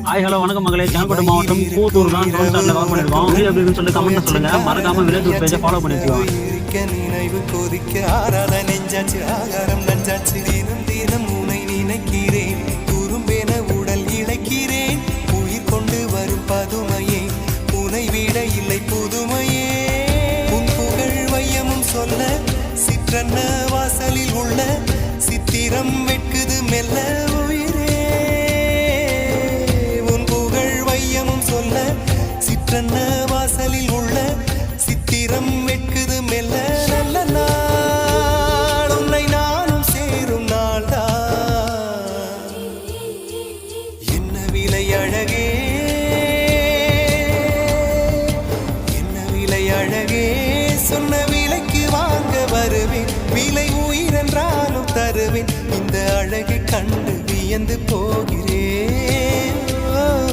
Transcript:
Hi hello வணக்கம் மகளே. செங்கல்பட்டு மாவட்டம் கூத்தூர் தான் ட்ரோன் ஷாட்ல கவர் பண்ணிருக்கோம். வீடியோ எப்படி இருக்குன்னு சொல்லி கமெண்ட்ல சொல்லுங்க. மறக்காம வில்லேஜ் பேஜை ஃபாலோ பண்ணி வச்சுக்கோங்க. நினைவு கொதிக்க ஆறாத நெஞ்சாச்சு ஆகாரம் நஞ்சாச்சு தினம் தினம் உனை நினைக்கிறேன் குறும்பென உடல் இழைக்கிறேன் உயிர் கொண்டு வரும் பதுமையே உனை விட இல்லை புதுமையே உன் புகழ் வையமும் சொல்ல சிற்றன்ன வாசலில் உள்ள சித்திரம் வெட்குது மெல்ல உயிரே உன் புகழ் வையமும் சொல்ல சிற்றன்ன வாசலில் உள்ள சித்திரம் வெட்குது மெல்ல நல்ல நாள் உன்னை நானும் சேரும் நாள்தான் என்ன விலை அழகே என்ன விலை அழகே சொன்ன விலைக்கு வாங்க வருவேன் விலை உயிரென்றாலும் தருவேன் இந்த அழகை கண்டு வியந்து போகிறேன்